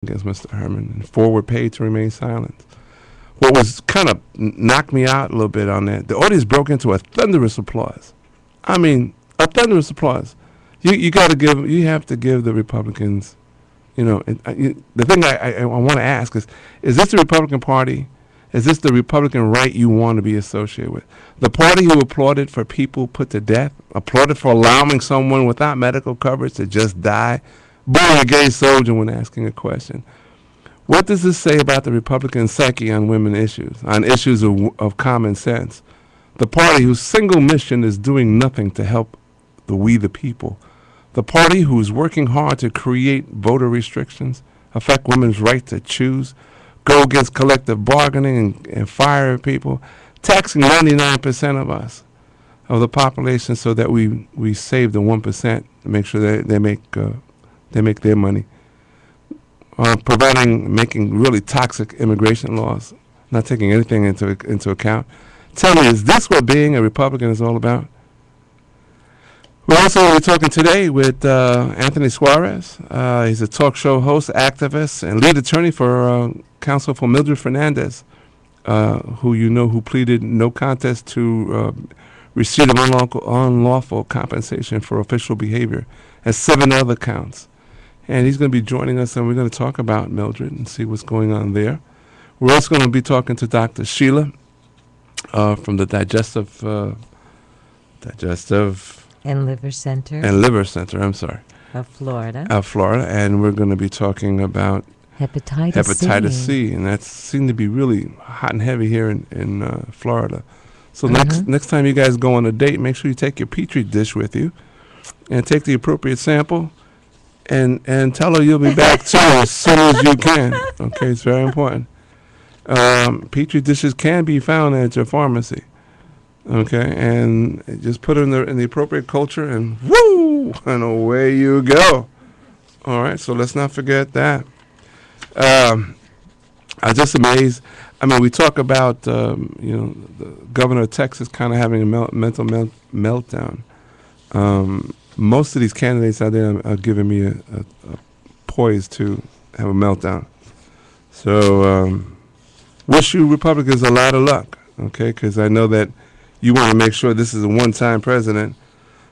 against Mr. Herman, and 4 were paid to remain silent. What was kind of knocked me out a little bit on that, the audience broke into a thunderous applause. I mean, a thunderous applause. You have to give the Republicans, the thing I want to ask is this the Republican Party? Is this the Republican right you want to be associated with? The party who applauded for people put to death, applauded for allowing someone without medical coverage to just die, booing a gay soldier when asking a question. What does this say about the Republican psyche on women issues, on issues of common sense? The party whose single mission is doing nothing to help we the people. The party who's working hard to create voter restrictions, affect women's right to choose, go against collective bargaining and fire people, taxing 99% of us, of the population, so that we save the 1% to make sure that they make their money. Making really toxic immigration laws, not taking anything into account. Tell me, is this what being a Republican is all about? We're talking today with Anthony Suarez. He's a talk show host, activist, and lead attorney for counsel for Mildred Fernandez, who pleaded no contest to receipt of unlawful compensation for official behavior, and 7 other counts. And he's going to be joining us, and we're going to talk about Mildred and see what's going on there. We're also going to be talking to Dr. Sheila from the Digestive and Liver Center. I'm sorry. Of Florida. And we're going to be talking about hepatitis C. And that seemed to be really hot and heavy here in Florida. So next time you guys go on a date, make sure you take your Petri dish with you and take the appropriate sample and tell her you'll be back too as soon as you can. Okay, it's very important. Petri dishes can be found at your pharmacy. Okay, and just put it in the appropriate culture, and woo, and away you go. All right, so let's not forget that. I was just amazed. I mean, we talk about the governor of Texas kind of having a mental meltdown. Most of these candidates out there are giving me a poise to have a meltdown. So wish you Republicans a lot of luck, okay? Because I know that you want to make sure this is a one-time president.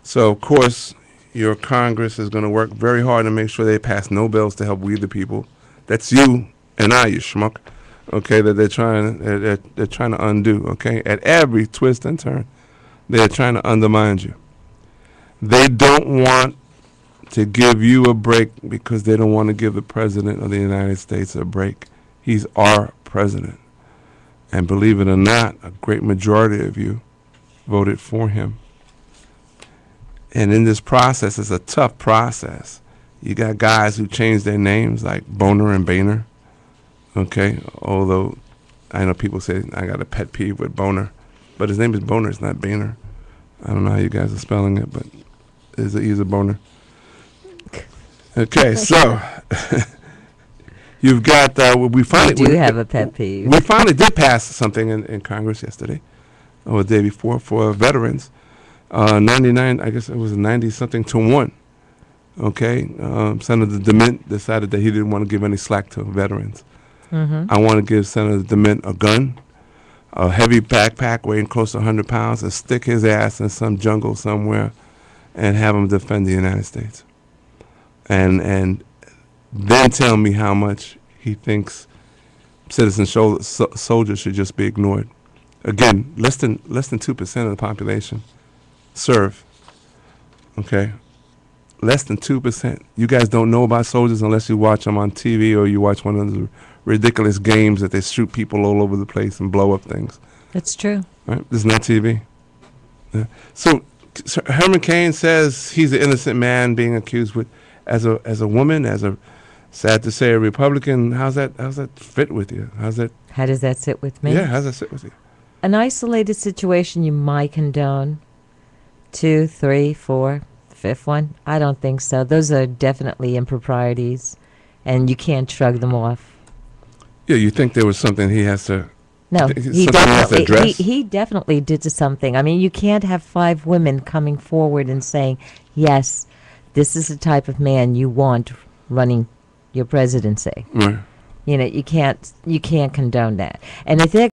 So, of course, your Congress is going to work very hard to make sure they pass no bills to help we the people. That's you and I, you schmuck, okay, that they're trying to undo, okay? At every twist and turn, they're trying to undermine you. They don't want to give you a break because they don't want to give the President of the United States a break. He's our president. And believe it or not, a great majority of you voted for him. And in this process, it's a tough process. You got guys who changed their names like Boner and Boehner, okay? Although I know people say I got a pet peeve with Boner, but his name is Boner, it's not Boehner. I don't know how you guys are spelling it, but he's a Boner. Okay, so you've got, we finally have a pet peeve. We finally did pass something in Congress yesterday, or the day before, for veterans. 99, I guess it was 90-something to 1. Okay, Senator DeMint decided that he didn't want to give any slack to veterans. I want to give Senator DeMint a gun, a heavy backpack weighing close to 100 pounds, and stick his ass in some jungle somewhere and have him defend the United States. And then tell me how much he thinks citizen soldiers should just be ignored. Again, less than 2% of the population serve. Okay, less than 2%. You guys don't know about soldiers unless you watch them on TV or you watch one of the ridiculous games that they shoot people all over the place and blow up things. That's true. Right? This is not TV. Yeah. So Herman Cain says he's an innocent man being accused with, as a woman, as a, sad to say, a Republican. How's that fit with you? How does that sit with me? Yeah, how's that sit with you? An isolated situation you might condone. 2, 3, 4, 5th one? I don't think so. Those are definitely improprieties, and you can't shrug them off. Yeah, you think there was something he has to... No, he definitely did something. I mean, you can't have 5 women coming forward and saying, yes, this is the type of man you want running, your presidency. Right. You know, you can't condone that. And if they're